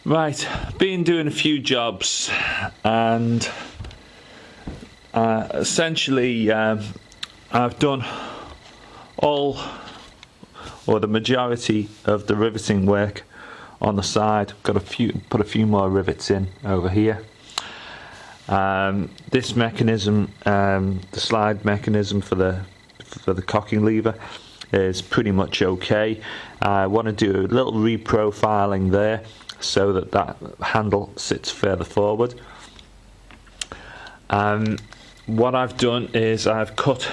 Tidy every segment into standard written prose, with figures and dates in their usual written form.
Right, been doing a few jobs, and essentially I've done all or the majority of the riveting work on the side. Got put a few more rivets in over here. This mechanism, the slide mechanism for the cocking lever, is pretty much okay. I want to do a little reprofiling there so that handle sits further forward. What I've done is I've cut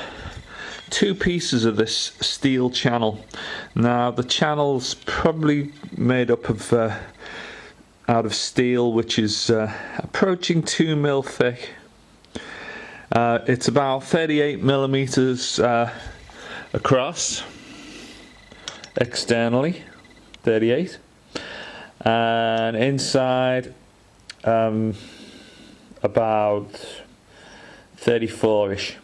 two pieces of this steel channel. Now the channel's probably made up of out of steel, which is approaching 2 mil thick. It's about 38 millimeters across externally, 38, and inside about 34ish.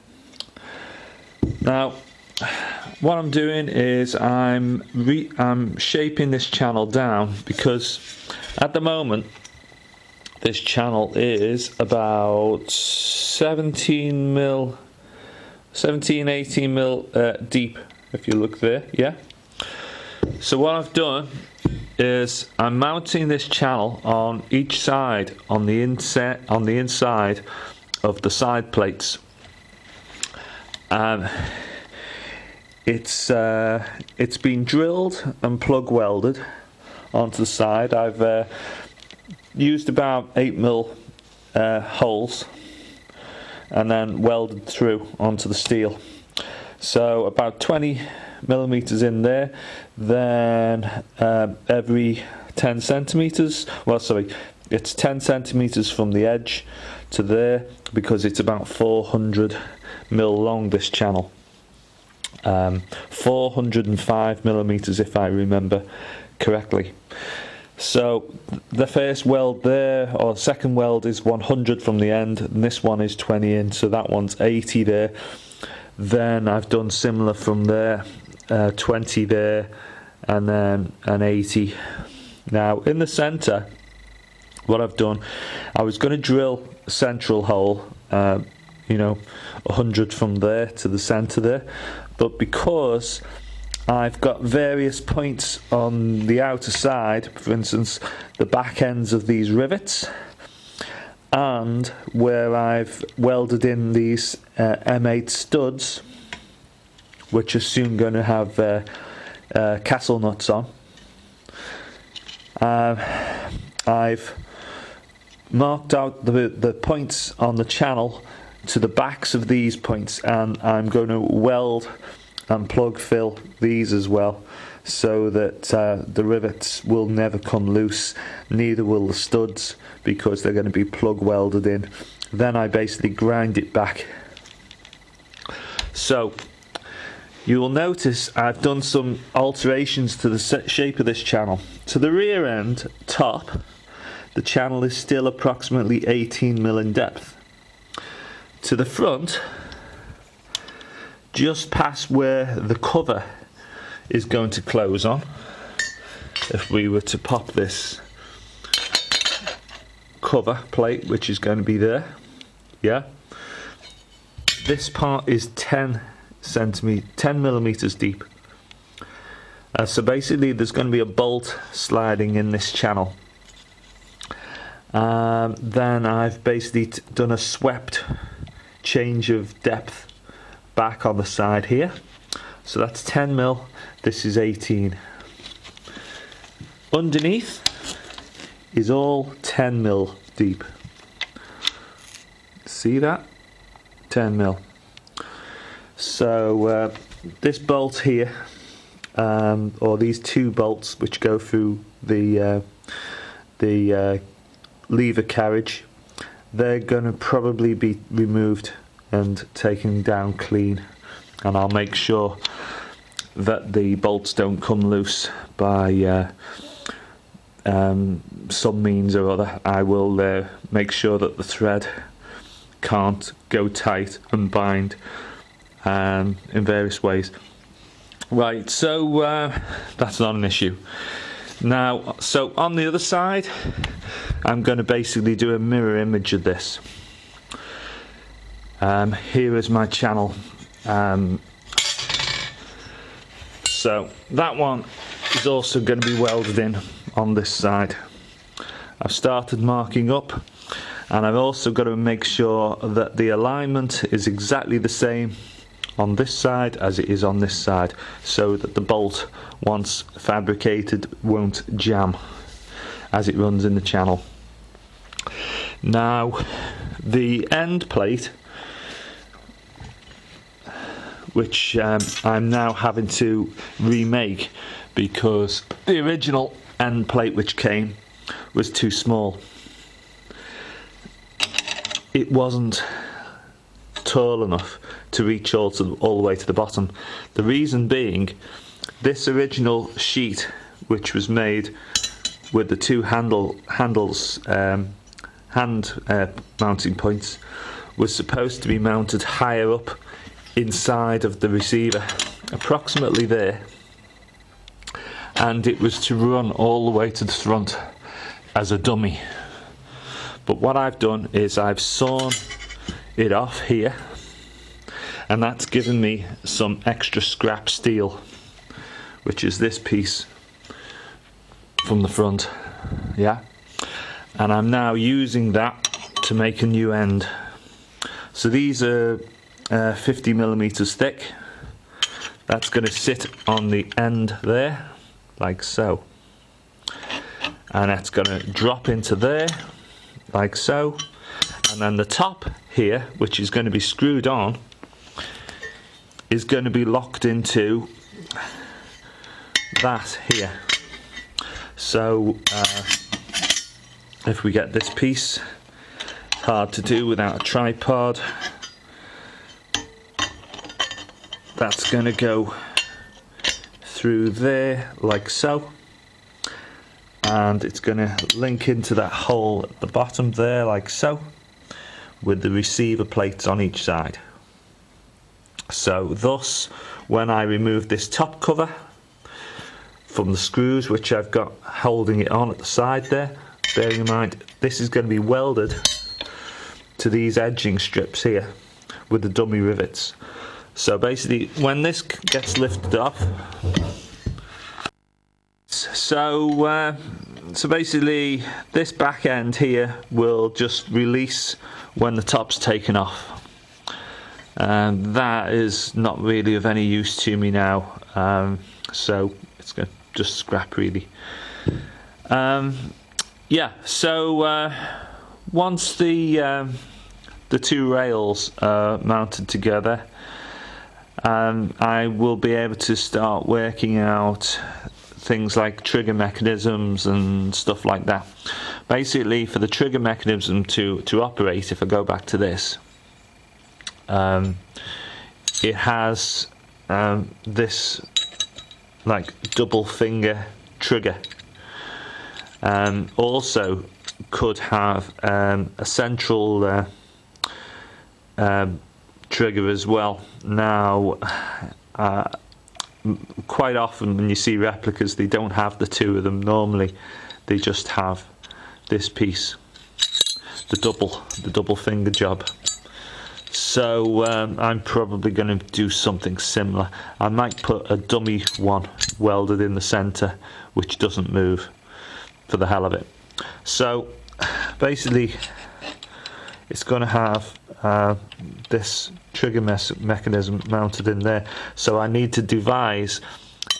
Now what I'm doing is I'm shaping this channel down, because at the moment this channel is about 18 mil deep, if you look there. Yeah. So what I've done is I'm mounting this channel on each side, on the inside of the side plates. It's been drilled and plug welded onto the side. I've used about 8 mil holes and then welded through onto the steel. So about 20 millimeters in there, then every 10 centimeters, well sorry, it's 10 centimeters from the edge to there, because it's about 400 mil long, this channel. 405 millimeters if I remember correctly. So the first weld there, or second weld, is 100 from the end, and this one is 20 in, so that one's 80 there. Then I've done similar from there, 20 there, and then an 80. Now in the center, what I've done, I was going to drill a central hole, 100 from there to the center there, but because I've got various points on the outer side, for instance the back ends of these rivets, and where I've welded in these M8 studs, which are soon going to have castle nuts on, I've marked out the points on the channel to the backs of these points, and I'm going to weld and plug fill these as well, so that the rivets will never come loose, neither will the studs, because they're going to be plug welded in. Then I basically grind it back. So you will notice I've done some alterations to the shape of this channel. To the rear end top, the channel is still approximately 18 mil in depth. To the front, just past where the cover is going to close on, if we were to pop this cover plate, which is going to be there, yeah, this part is 10 millimeters deep. So basically there's going to be a bolt sliding in this channel. Then I've basically done a swept change of depth back on the side here, so that's 10 mil, this is 18. Underneath is all 10 mil deep. See that? 10 mil. So this bolt here, or these two bolts which go through the lever carriage, they're going to probably be removed and taken down clean, and I'll make sure that the bolts don't come loose by some means or other. I will make sure that the thread can't go tight and bind in various ways. Right, so that's not an issue. Now, so on the other side, I'm going to basically do a mirror image of this. Here is my channel. So that one is also going to be welded in on this side. I've started marking up, and I've also got to make sure that the alignment is exactly the same on this side as it is on this side, so that the bolt, once fabricated, won't jam as it runs in the channel. Now, the end plate, which I'm now having to remake because the original end plate which came was too small. It wasn't tall enough to reach all the way to the bottom. The reason being, this original sheet, which was made with the two handles, hand mounting points, was supposed to be mounted higher up inside of the receiver, approximately there, and it was to run all the way to the front as a dummy. But what I've done is I've sawn it off here, and that's given me some extra scrap steel, which is this piece from the front, yeah, and I'm now using that to make a new end. So these are 50mm thick. That's going to sit on the end there, like so, and that's going to drop into there, like so, and then the top here, which is going to be screwed on, is going to be locked into that here. So if we get this piece, hard to do without a tripod, that's going to go through there like so, and it's going to link into that hole at the bottom there like so, with the receiver plates on each side. So thus, when I remove this top cover from the screws which I've got holding it on at the side there, bearing in mind this is going to be welded to these edging strips here with the dummy rivets. So basically, when this gets lifted off, so basically this back end here will just release when the top's taken off, and that is not really of any use to me now, so it's going to just scrap really. Yeah, so once the two rails are mounted together, I will be able to start working out things like trigger mechanisms and stuff like that. Basically, for the trigger mechanism to operate, if I go back to this, it has this like double finger trigger. Also could have a central trigger as well. Now quite often when you see replicas, they don't have the two of them. Normally they just have this piece, the double finger job. So I'm probably going to do something similar. I might put a dummy one welded in the center which doesn't move, for the hell of it. So basically it's going to have this trigger mechanism mounted in there, so I need to devise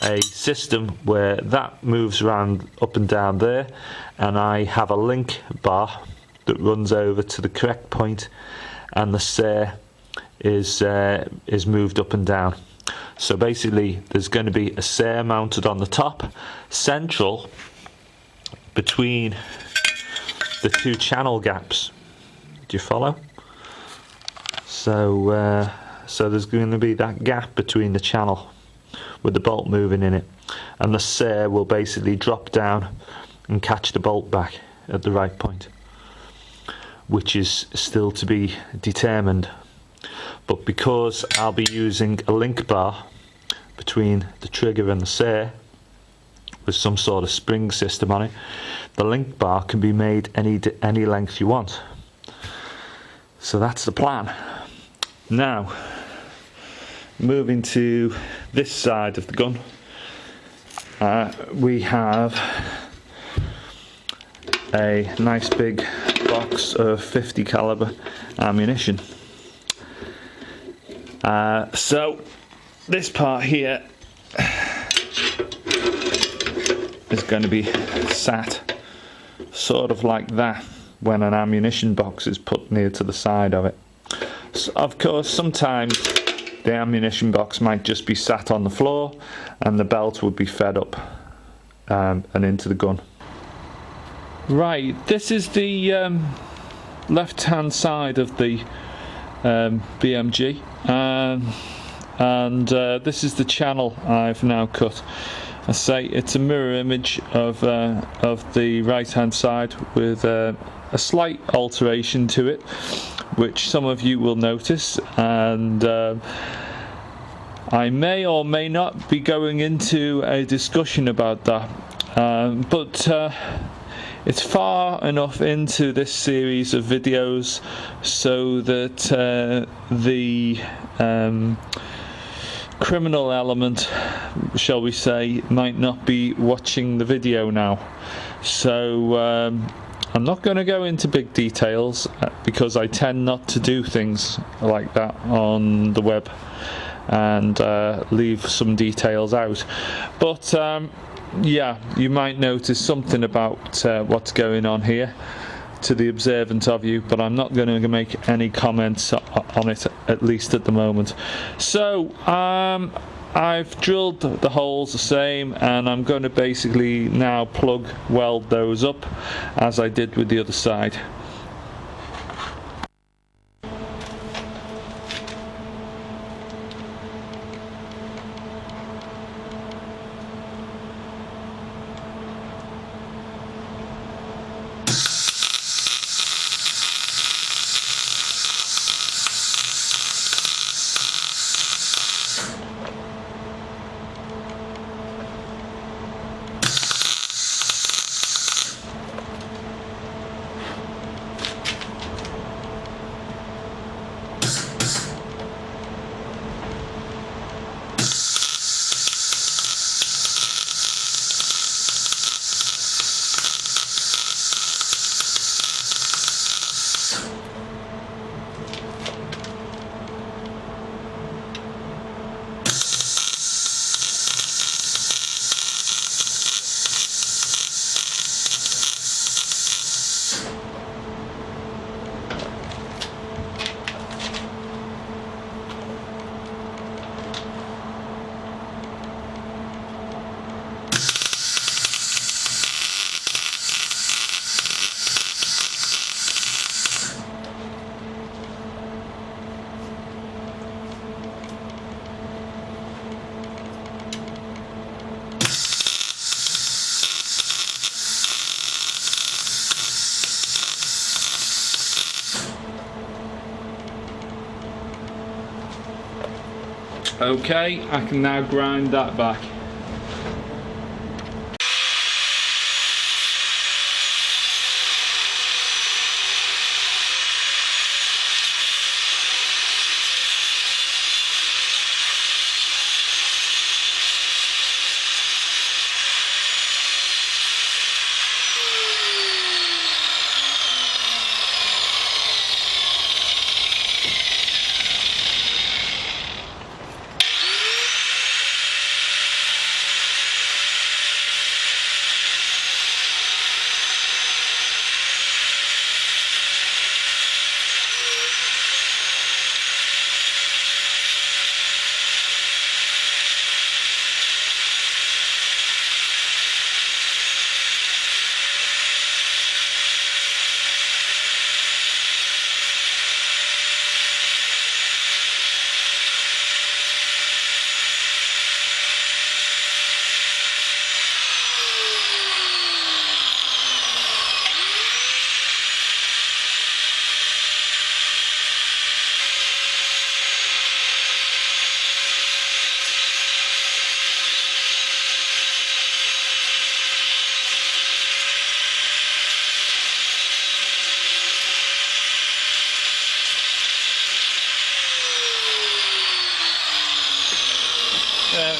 a system where that moves around up and down there, and I have a link bar that runs over to the correct point, and the serre is moved up and down. So basically there's going to be a serre mounted on the top, central between the two channel gaps. Do you follow? So so there's going to be that gap between the channel with the bolt moving in it, and the serre will basically drop down and catch the bolt back at the right point, which is still to be determined. But because I'll be using a link bar between the trigger and the serre, with some sort of spring system on it. The link bar can be made any length you want. So that's the plan. Now, moving to this side of the gun, we have a nice big box of 50 caliber ammunition. So this part here is going to be sat sort of like that when an ammunition box is put near to the side of it. So of course, sometimes the ammunition box might just be sat on the floor and the belt would be fed up and into the gun. Right, this is the left hand side of the BMG, and this is the channel I've now cut. I say it's a mirror image of the right hand side with a slight alteration to it, which some of you will notice, and I may or may not be going into a discussion about that, but it's far enough into this series of videos so that the criminal element, shall we say, might not be watching the video now. So I'm not going to go into big details because I tend not to do things like that on the web and leave some details out. But yeah, you might notice something about what's going on here to the observant of you, but I'm not going to make any comments on it, at least at the moment. So I've drilled the holes the same, and I'm going to basically now plug weld those up as I did with the other side. Okay, I can now grind that back.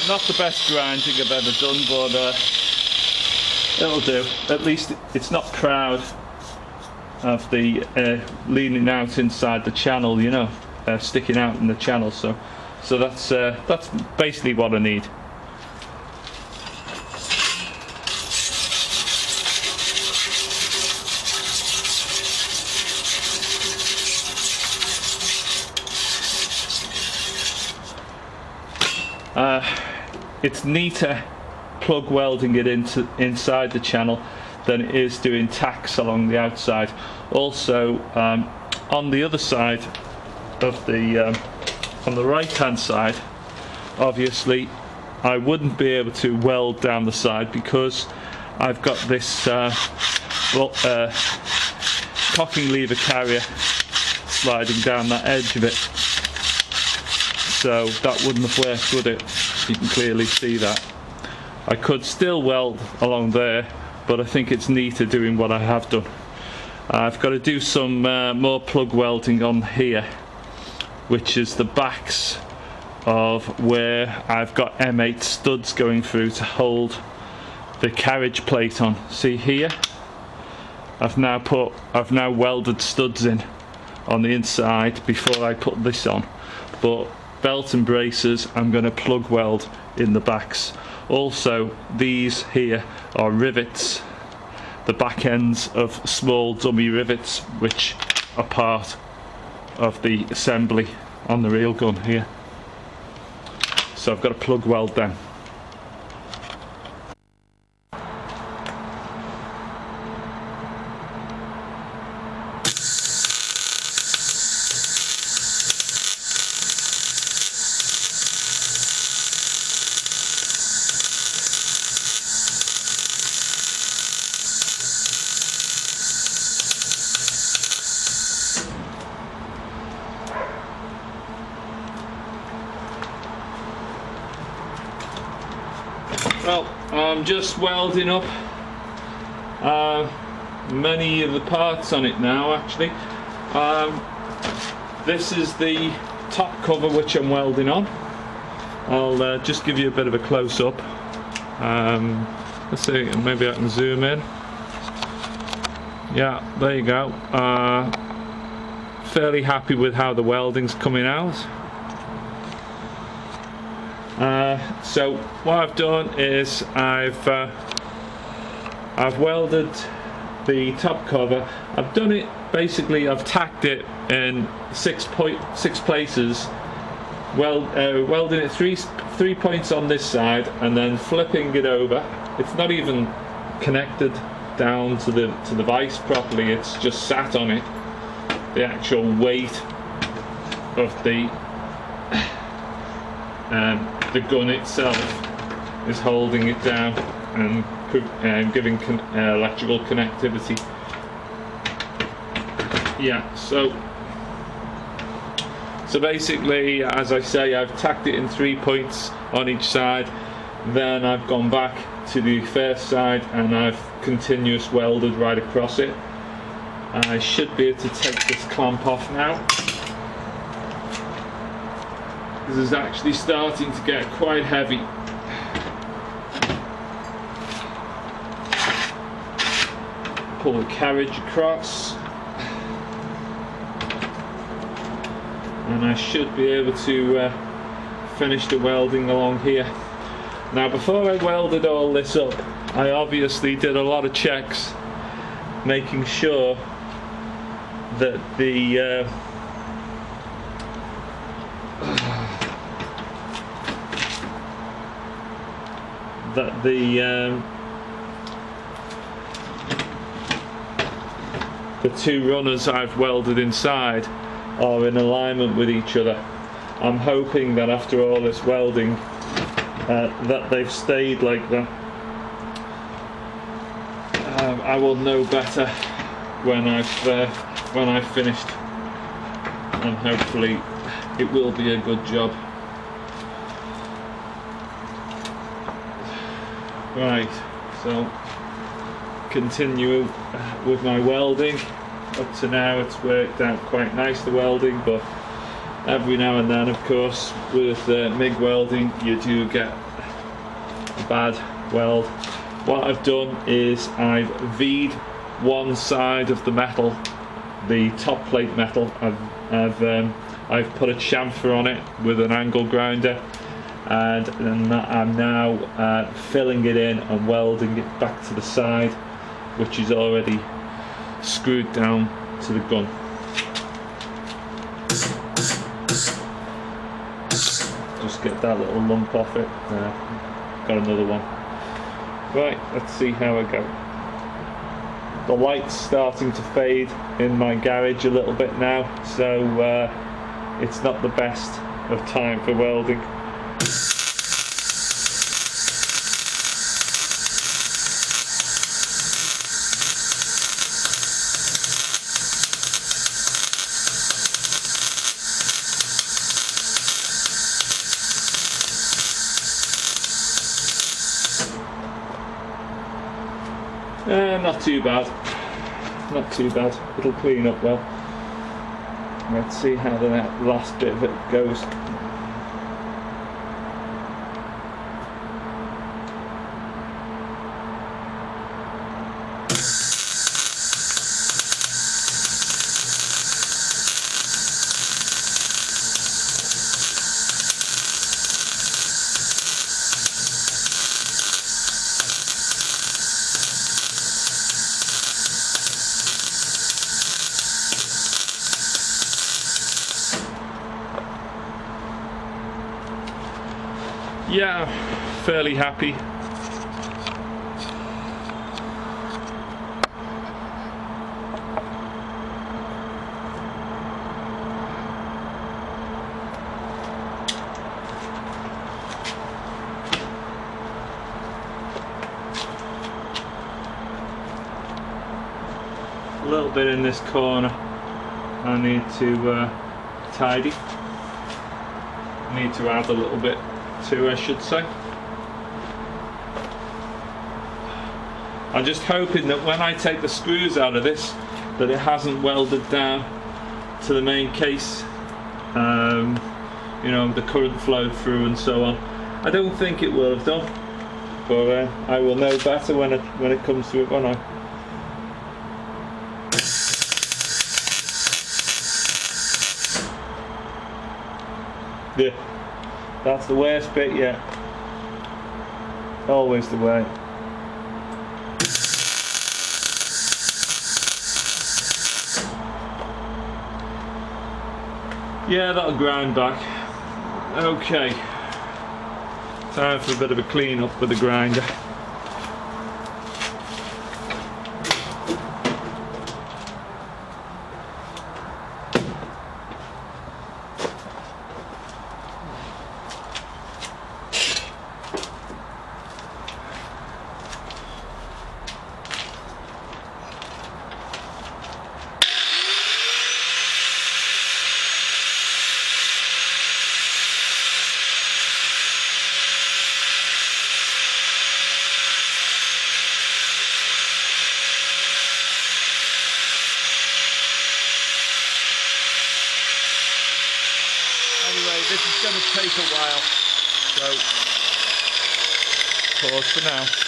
not the best grinding I've ever done, but it'll do. At least it's not proud of the leaning out inside the channel, you know, sticking out in the channel. So that's basically what I need. It's neater plug welding it inside the channel than it is doing tacks along the outside. Also, on the other side of the on the right hand side, obviously I wouldn't be able to weld down the side because I've got this cocking lever carrier sliding down that edge of it, so that wouldn't have worked, would it? You can clearly see that. I could still weld along there, but I think it's neater doing what I have done. I've got to do some more plug welding on here, which is the backs of where I've got M8 studs going through to hold the carriage plate on. See here? I've now welded studs in on the inside before I put this on, but belt and braces I'm going to plug weld in the backs. Also, these here are rivets, the back ends of small dummy rivets which are part of the assembly on the railgun here. So I've got to plug weld them. Well, I'm just welding up many of the parts on it now, actually. This is the top cover which I'm welding on. I'll just give you a bit of a close-up. Let's see, maybe I can zoom in. Yeah, there you go. Fairly happy with how the welding's coming out. So what I've done is I've welded the top cover. I've done it basically. I've tacked it in six places. Welding it three points on this side and then flipping it over. It's not even connected down to the vise properly. It's just sat on it. The actual weight of the gun itself is holding it down and giving electrical connectivity. Yeah, so basically, as I say, I've tacked it in 3 points on each side. Then I've gone back to the first side and I've continuous welded right across it. I should be able to take this clamp off now. This is actually starting to get quite heavy. Pull the carriage across, and I should be able to finish the welding along here. Now, before I welded all this up, I obviously did a lot of checks, making sure that the two runners I've welded inside are in alignment with each other. I'm hoping that after all this welding that they've stayed like that. I will know better when I've finished, and hopefully it will be a good job. Right, so continue with my welding. Up to now it's worked out quite nice, the welding, but every now and then, of course, with MIG welding, you do get a bad weld. What I've done is I've V'd one side of the metal, the top plate metal. I've put a chamfer on it with an angle grinder, and I'm now filling it in and welding it back to the side, which is already screwed down to the gun. Just get that little lump off it. Got another one. Right, let's see how I go. The light's starting to fade in my garage a little bit now, so it's not the best of time for welding. Not too bad. Not too bad. It'll clean up well. Let's see how the last bit of it goes. Yeah, fairly happy. A little bit in this corner I need to tidy. I need to add a little bit to, I should say. I'm just hoping that when I take the screws out of this, that it hasn't welded down to the main case, you know, the current flow through and so on. I don't think it will have done, but I will know better when it comes to it, won't I? Yeah, that's the worst bit yet. Always the way. Yeah, that'll grind back. Okay, time for a bit of a clean up with the grinder. This is going to take a while, so pause for now.